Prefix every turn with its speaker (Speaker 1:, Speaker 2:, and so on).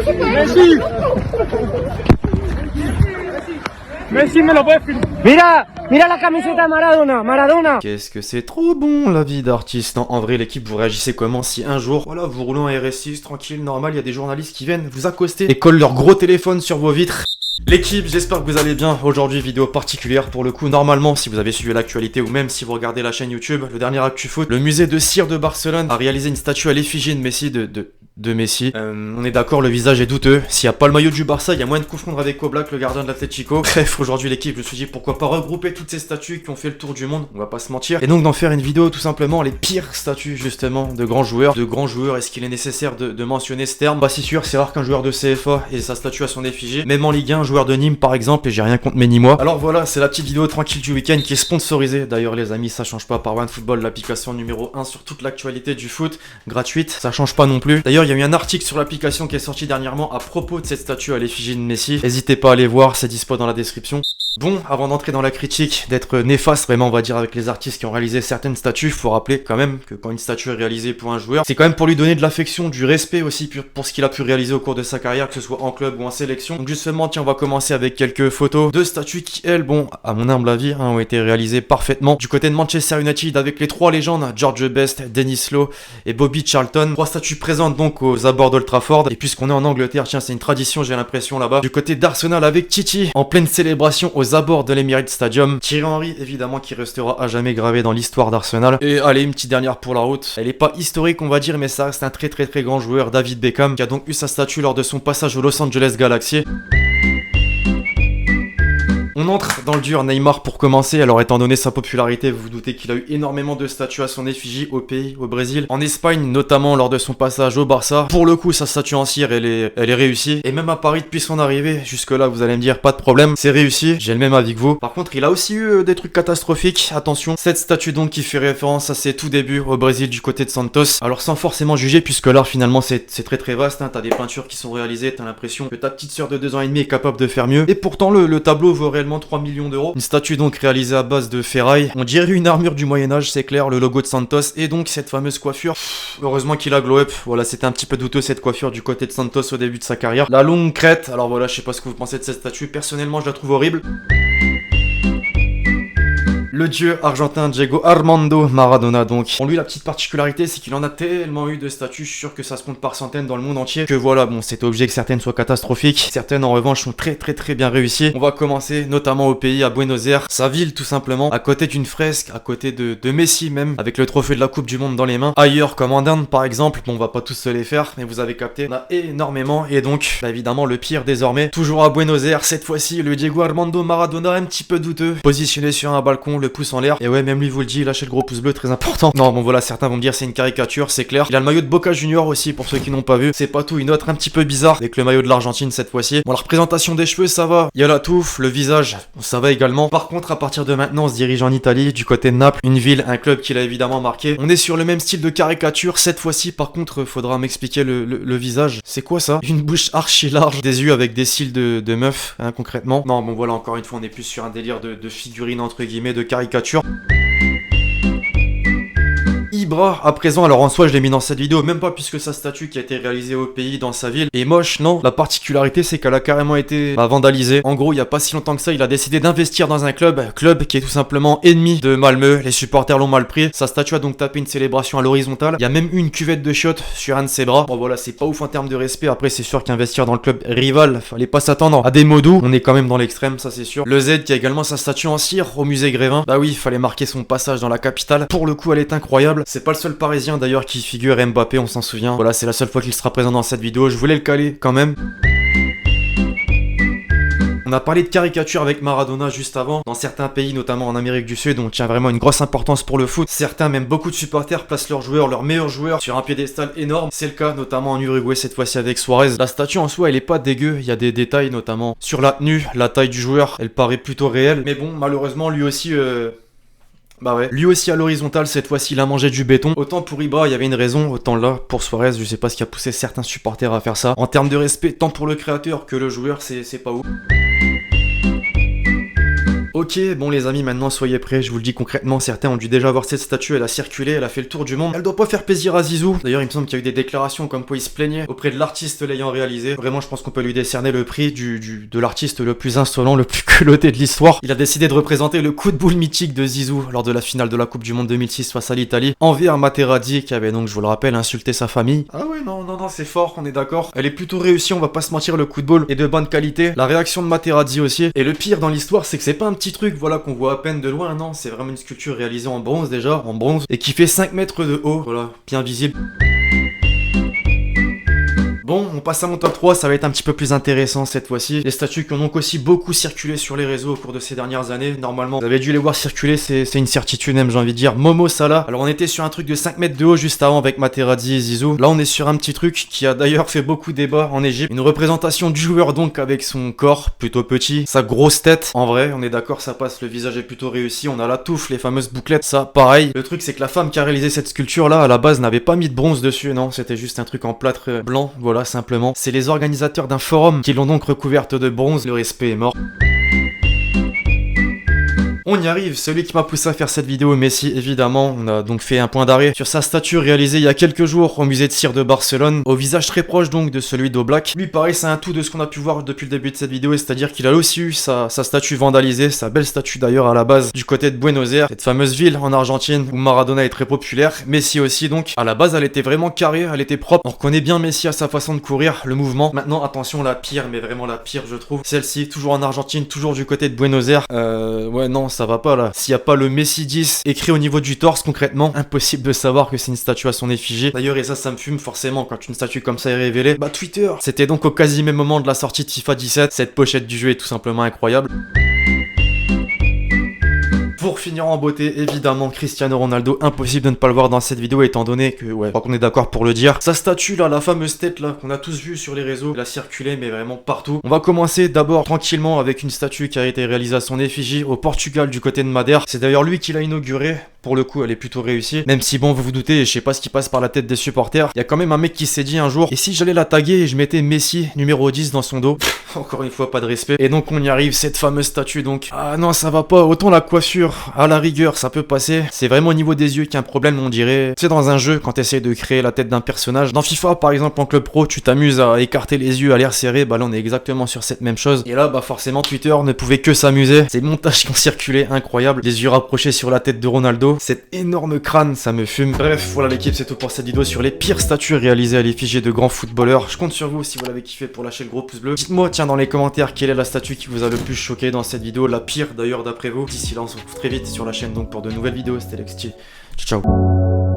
Speaker 1: Messi. Messi me lo puedes filmar.
Speaker 2: Mira la camiseta Maradona.
Speaker 3: Qu'est-ce que c'est trop bon la vie d'artiste. Non, en vrai, l'équipe, vous réagissez comment si un jour, voilà, vous roulez en RS6, tranquille, normal, il y a des journalistes qui viennent vous accoster et collent leur gros téléphone sur vos vitres. L'équipe, j'espère que vous allez bien. Aujourd'hui, vidéo particulière pour le coup. Normalement, si vous avez suivi l'actualité ou même si vous regardez la chaîne YouTube, le dernier Actu Foot, le musée de cire de Barcelone a réalisé une statue à l'effigie de Messi, de Messi. On est d'accord, le visage est douteux. S'il n'y a pas le maillot du Barça, il y a moyen de confondre avec Oblak, le gardien de l'Atlético. Bref, aujourd'hui, l'équipe, je me suis dit pourquoi pas regrouper toutes ces statues qui ont fait le tour du monde, on va pas se mentir. Et donc d'en faire une vidéo tout simplement, les pires statues justement de grands joueurs. Est-ce qu'il est nécessaire de mentionner ce terme? Pas si sûr, c'est rare qu'un joueur de CFA ait sa statue à son effigie. Même en Ligue 1, un joueur de Nîmes par exemple, et j'ai rien contre mes Nîmois. Alors voilà, c'est la petite vidéo tranquille du week-end qui est sponsorisée. D'ailleurs les amis, ça change pas par OneFootball, l'application numéro 1 sur toute l'actualité du foot, gratuite, ça change pas non plus. D'ailleurs il y a eu un article sur l'application qui est sorti dernièrement à propos de cette statue à l'effigie de Messi. N'hésitez pas à aller voir, c'est dispo dans la description. Bon, avant d'entrer dans la critique, d'être néfaste vraiment on va dire avec les artistes qui ont réalisé certaines statues, faut rappeler quand même que quand une statue est réalisée pour un joueur, c'est quand même pour lui donner de l'affection, du respect aussi pour ce qu'il a pu réaliser au cours de sa carrière, que ce soit en club ou en sélection. Donc justement, tiens, on va commencer avec quelques photos de statues qui, elles, bon, à mon humble avis, ont été réalisées parfaitement. Du côté de Manchester United, avec les trois légendes, George Best, Dennis Law et Bobby Charlton. Trois statues présentes donc aux abords d'Old Trafford. Et puisqu'on est en Angleterre, tiens, c'est une tradition, j'ai l'impression là-bas. Du côté d'Arsenal avec Titi, en pleine célébration aux abords de l'Emirates Stadium. Thierry Henry, évidemment, qui restera à jamais gravé dans l'histoire d'Arsenal. Et allez, une petite dernière pour la route. Elle est pas historique, on va dire, mais ça reste un très grand joueur, David Beckham, qui a donc eu sa statue lors de son passage au Los Angeles Galaxy. On entre dans le dur, Neymar pour commencer. Alors étant donné sa popularité, vous vous doutez qu'il a eu énormément de statues à son effigie au pays, au Brésil, en Espagne, notamment lors de son passage au Barça. Pour le coup, sa statue en cire, elle est réussie. Et même à Paris depuis son arrivée, jusque là, vous allez me dire, pas de problème, c'est réussi. J'ai le même avis que vous. Par contre, il a aussi eu des trucs catastrophiques. Attention, cette statue donc qui fait référence à ses tout débuts au Brésil du côté de Santos. Alors sans forcément juger, puisque l'art finalement c'est très vaste. Hein. T'as des peintures qui sont réalisées, t'as l'impression que ta petite sœur de 2 ans et demi est capable de faire mieux. Et pourtant, le tableau vaut réellement 3 millions d'euros. Une statue donc réalisée à base de ferraille. On dirait une armure du Moyen-Âge, c'est clair, le logo de Santos. Et donc cette fameuse coiffure. Heureusement qu'il a glow up. Voilà, c'était un petit peu douteux cette coiffure du côté de Santos au début de sa carrière. La longue crête. Alors voilà, je sais pas ce que vous pensez de cette statue. Personnellement, je la trouve horrible. Le dieu argentin Diego Armando Maradona donc. Bon lui la petite particularité c'est qu'il en a tellement eu de statues, je suis sûr que ça se compte par centaines dans le monde entier, que voilà bon c'est obligé que certaines soient catastrophiques, certaines en revanche sont très bien réussies. On va commencer notamment au pays, à Buenos Aires, sa ville tout simplement, à côté d'une fresque, à côté de Messi même, avec le trophée de la Coupe du Monde dans les mains. Ailleurs comme en Inde par exemple, bon on va pas tous se les faire, mais vous avez capté, on a énormément et donc bah, évidemment le pire désormais, toujours à Buenos Aires, cette fois-ci le Diego Armando Maradona un petit peu douteux, positionné sur un balcon, le pouce en l'air, et ouais même lui vous le dit, lâchez le gros pouce bleu, très important. Non bon voilà, certains vont me dire c'est une caricature, c'est clair. Il a le maillot de Boca Junior aussi pour ceux qui n'ont pas vu, c'est pas tout, une autre un petit peu bizarre avec le maillot de l'Argentine cette fois-ci. Bon la représentation des cheveux ça va, il y a la touffe, le visage, ça va également. Par contre à partir de maintenant on se dirige en Italie, du côté de Naples, une ville, un club qui l'a évidemment marqué. On est sur le même style de caricature, cette fois-ci par contre faudra m'expliquer le visage. C'est quoi ça? Une bouche archi large, des yeux avec des cils de meuf, hein, concrètement. Non bon voilà, encore une fois on est plus sur un délire de figurine entre guillemets, de caricature. Ibra à présent, alors en soi je l'ai mis dans cette vidéo, même pas puisque sa statue qui a été réalisée au pays, dans sa ville, est moche, non. La particularité c'est qu'elle a carrément été vandalisée. En gros il y a pas si longtemps que ça, il a décidé d'investir dans un club qui est tout simplement ennemi de Malmö, les supporters l'ont mal pris. Sa statue a donc tapé une célébration à l'horizontale, il y a même eu une cuvette de chiottes sur un de ses bras. Bon voilà, c'est pas ouf en termes de respect, après c'est sûr qu'investir dans le club rival, fallait pas s'attendre à des mots doux, on est quand même dans l'extrême, ça c'est sûr. Le Z qui a également sa statue en cire au musée Grévin, bah oui, il fallait marquer son passage dans la capitale, pour le coup elle est incroyable. C'est pas le seul parisien d'ailleurs qui figure, Mbappé, on s'en souvient. Voilà, c'est la seule fois qu'il sera présent dans cette vidéo, je voulais le caler quand même. On a parlé de caricature avec Maradona juste avant. Dans certains pays, notamment en Amérique du Sud, on tient vraiment une grosse importance pour le foot. Certains, même beaucoup de supporters, placent leurs joueurs, leurs meilleurs joueurs, sur un piédestal énorme. C'est le cas notamment en Uruguay cette fois-ci avec Suarez. La statue en soi, elle est pas dégueu. Il y a des détails notamment sur la tenue, la taille du joueur. Elle paraît plutôt réelle. Mais bon, malheureusement, lui aussi... Bah ouais, lui aussi à l'horizontale, cette fois-ci il a mangé du béton. Autant pour Ibra il y avait une raison, autant là pour Suarez je sais pas ce qui a poussé certains supporters à faire ça. En termes de respect tant pour le créateur que le joueur, c'est pas ouf. Ok, bon les amis, maintenant soyez prêts, je vous le dis concrètement, certains ont dû déjà voir cette statue, elle a circulé, elle a fait le tour du monde. Elle doit pas faire plaisir à Zizou. D'ailleurs, il me semble qu'il y a eu des déclarations comme quoi il se plaignait auprès de l'artiste l'ayant réalisé. Vraiment, je pense qu'on peut lui décerner le prix de l'artiste le plus insolent, le plus culotté de l'histoire. Il a décidé de représenter le coup de boule mythique de Zizou lors de la finale de la Coupe du Monde 2006 face à l'Italie, envers Materazzi qui avait donc, je vous le rappelle, insulté sa famille. Ah ouais, non, c'est fort, on est d'accord. Elle est plutôt réussie, on va pas se mentir, le coup de boule est de bonne qualité. La réaction de Materazzi aussi. Et le pire dans l'histoire, c'est que c'est pas un petit truc, voilà, qu'on voit à peine de loin, non, c'est vraiment une sculpture réalisée en bronze déjà, en bronze, et qui fait 5 mètres de haut, voilà, bien visible. Bon, on passe à mon top 3, ça va être un petit peu plus intéressant cette fois-ci. Les statues qui ont donc aussi beaucoup circulé sur les réseaux au cours de ces dernières années. Normalement, vous avez dû les voir circuler, c'est une certitude même, j'ai envie de dire. Momo Salah. Alors on était sur un truc de 5 mètres de haut juste avant avec Materazzi et Zizou. Là on est sur un petit truc qui a d'ailleurs fait beaucoup débat en Égypte. Une représentation du joueur donc avec son corps plutôt petit, sa grosse tête. En vrai, on est d'accord, ça passe, le visage est plutôt réussi. On a la touffe, les fameuses bouclettes, ça pareil. Le truc c'est que la femme qui a réalisé cette sculpture là, à la base n'avait pas mis de bronze dessus, non, c'était juste un truc en plâtre blanc, voilà simplement. C'est les organisateurs d'un forum qui l'ont donc recouverte de bronze, le respect est mort. On y arrive, celui qui m'a poussé à faire cette vidéo, Messi évidemment. On a donc fait un point d'arrêt sur sa statue réalisée il y a quelques jours au musée de cire de Barcelone, au visage très proche donc de celui d'Oblak. Lui pareil, c'est un tout de ce qu'on a pu voir depuis le début de cette vidéo, c'est-à-dire qu'il a aussi eu sa statue vandalisée, sa belle statue d'ailleurs à la base du côté de Buenos Aires, cette fameuse ville en Argentine où Maradona est très populaire. Messi aussi donc, à la base elle était vraiment carrée, elle était propre. On reconnaît bien Messi à sa façon de courir, le mouvement. Maintenant attention, la pire, mais vraiment la pire je trouve, celle-ci, toujours en Argentine, toujours du côté de Buenos Aires. Ouais non, ça va pas là. S'il n'y a pas le Messi 10 écrit au niveau du torse concrètement, impossible de savoir que c'est une statue à son effigie. D'ailleurs, et ça me fume forcément quand une statue comme ça est révélée. Bah Twitter. C'était donc au quasi même moment de la sortie de FIFA 17. Cette pochette du jeu est tout simplement incroyable. Pour finir en beauté, évidemment, Cristiano Ronaldo, impossible de ne pas le voir dans cette vidéo étant donné que, ouais, je crois qu'on est d'accord pour le dire. Sa statue là, la fameuse tête là, qu'on a tous vu sur les réseaux, elle a circulé mais vraiment partout. On va commencer d'abord tranquillement avec une statue qui a été réalisée à son effigie au Portugal du côté de Madère. C'est d'ailleurs lui qui l'a inaugurée. Pour le coup, elle est plutôt réussie. Même si bon, vous vous doutez, je sais pas ce qui passe par la tête des supporters. Il y a quand même un mec qui s'est dit un jour, et si j'allais la taguer et je mettais Messi numéro 10 dans son dos? Encore une fois, pas de respect. Et donc on y arrive, cette fameuse statue donc. Ah non, ça va pas. Autant la coiffure, à la rigueur, ça peut passer. C'est vraiment au niveau des yeux qu'il y a un problème, on dirait. C'est dans un jeu, quand t'essayes de créer la tête d'un personnage. Dans FIFA, par exemple, en club pro, tu t'amuses à écarter les yeux, à l'air serré. Bah là, on est exactement sur cette même chose. Et là, bah forcément, Twitter ne pouvait que s'amuser. Ces montages qui ont circulé, incroyable. Les yeux rapprochés sur la tête de Ronaldo. Cet énorme crâne, ça me fume. Bref, voilà l'équipe, c'est tout pour cette vidéo sur les pires statues réalisées à l'effigie de grands footballeurs. Je compte sur vous si vous l'avez kiffé pour lâcher le gros pouce bleu. Dites-moi, tiens, dans les commentaires, quelle est la statue qui vous a le plus choqué dans cette vidéo, la pire d'ailleurs d'après vous. D'ici là, on se retrouve très vite sur la chaîne donc pour de nouvelles vidéos. C'était Lexti. Ciao, ciao.